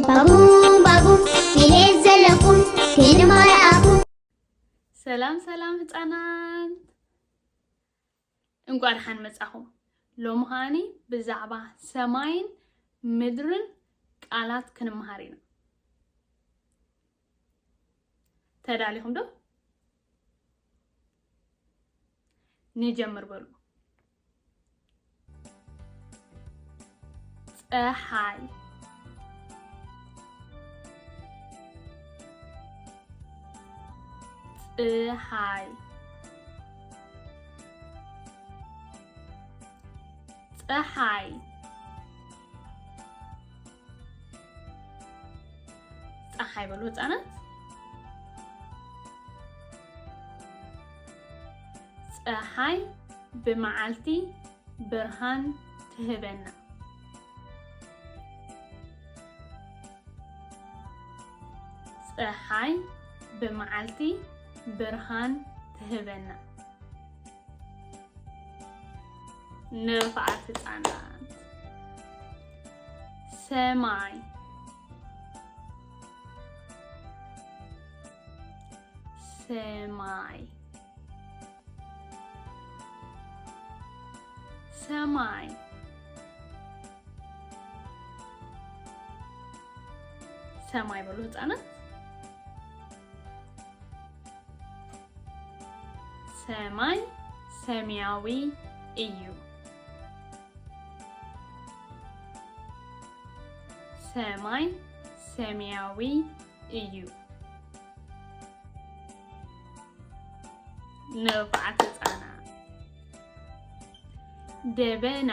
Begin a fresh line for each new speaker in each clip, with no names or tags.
ባቡ ባቡ ይሄት ዘለኩም ክንማርአኩ
ሰላም ሰላም ህፃናት እንኳን ደሓን መጻኹም ሎሚ ኸዓኒ ብዛዕባ ሰማይን ምድርን ቃላት ክንመሃር ኢና ተዳሊኹም ዶ ንጀምር በሉ ፀሓይ ፀሓይ ፀሓይ ፀሓይ በሉ ህፃናት ፀሓይ ብመዓልቲ ብርሃን ትህበና ፀሓይ ብመዓልቲ ብርሃን ትህበና ንርፍዓት ህፃናት ሰማይ ሰማይ ሰማይ ሰማይ በሉ ህፃናት ሰማይ ሰማያዊ እዩ ሰማይ ሰማያዊ እዩ ንርፍዓት ህፃናት ደበና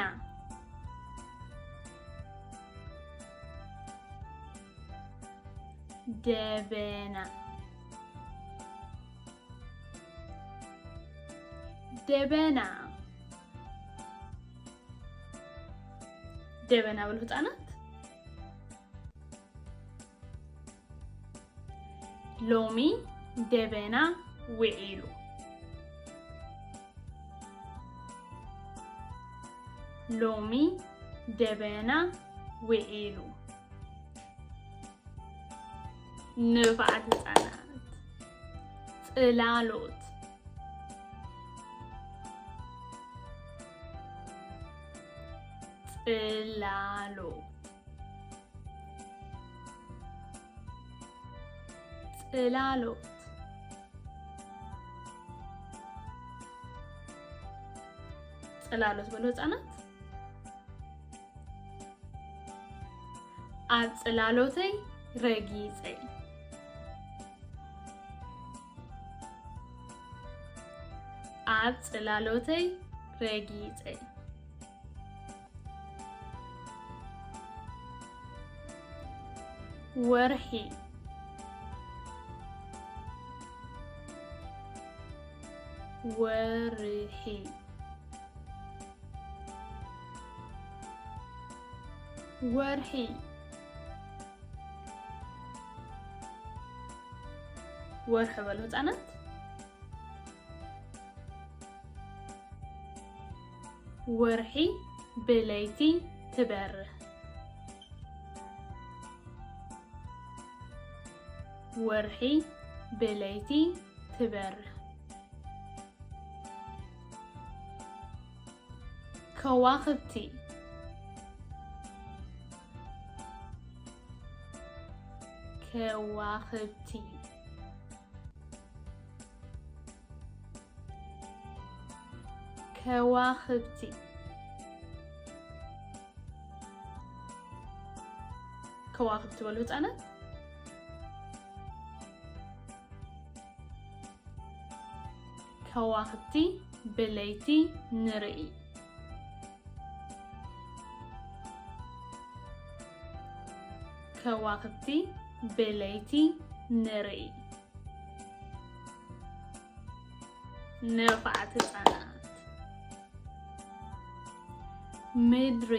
ደበና ደበና ደበና በሉ ህፃናት ሎሚ ደበና ውዒሉ ሎሚ ደበና ውዒሉ ንርፍዓት ህፃናት ጽላሎት ጽላሎት ጽላሎት ጽላሎት በሉ ህፃናት ኣብ ጽላሎተይ ረጊፀይ ኣብ ጽላሎተይ ረጊፀይ ወርሒ ወርሒ ወርሒ ወርሒ በሉ ህፃናት ወርሒ ብለይቲ ትበርህ ወርሒ ብለይቲ ትበርህ ከዋኽብቲ ከዋኽብቲ ከዋኽብቲ ከዋኽብቲ በሉ ህፃናት ከዋኽብቲ ብለይቲ ንርኢ ከዋኽብቲ ብለይቲ ንርኢ ንርፍዓት ህፃናት ምድሪ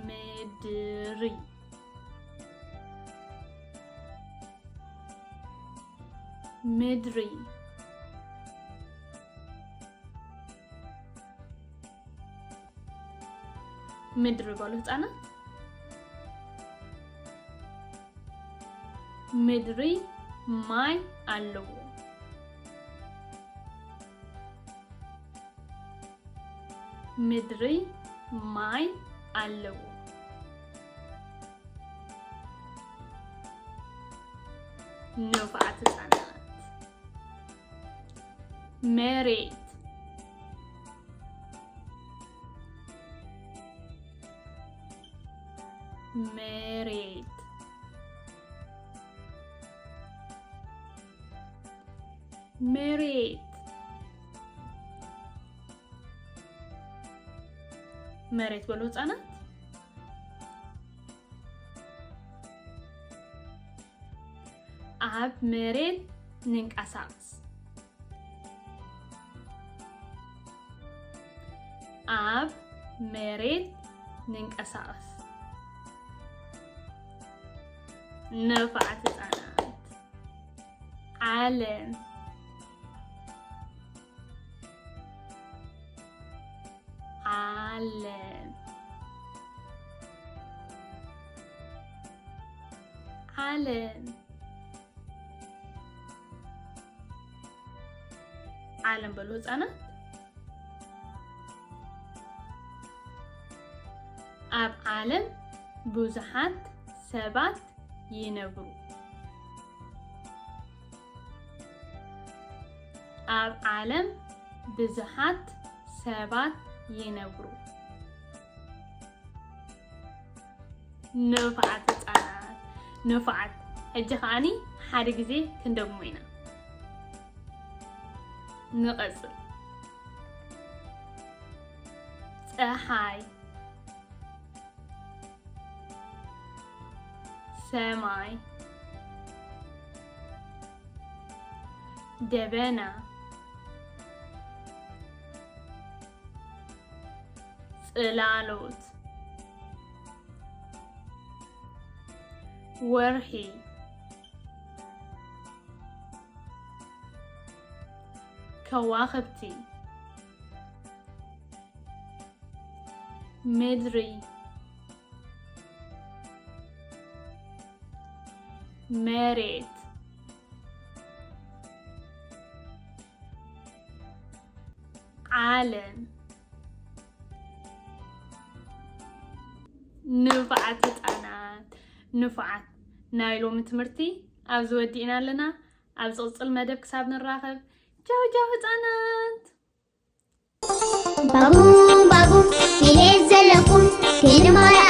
ምድሪ ምድሪ ምድሪ በሉ ህፃናት ምድሪ ማይ አለው ምድሪ ማይ አለው ንፋዓት ህፃናት መሬት መሬት መሬት መሬት በሉ ህፃናት ኣብ መሬት ንንቀሳቀስ ኣብ መሬት ንንቀሳቀስ ንፋዓት ህፃናት ዓለም ዓለም ዓለም ዓለም በሉ ህፃናት ኣብ ዓለም ብዙሓት ሰባት ይነብሩ ኣብ ዓለም ብዙሓት ሰባት ይነብሩ ንፋዓት ህፃናት ንፋዓት ሕጂ ከዓኒ ሓደ ግዜ ክንደግሞ ኢና ንቀፅል ፀሓይ ሰማይ ደበና ጽላሎት ወርሒ ከዋኽብቲ ምድሪ መሬት ዓለም ንፋዓት ህፃናት ንፋዓት ናይ ሎሚ ትምህርቲ ኣብዚ ወዲእና ኣለና ኣብ ዝቕፅል መደብ ክሳብ ንራኸብ ቻው ቻው ህፃናት
ባቡ ባቡ ኢለ ዘለኩም ክንማር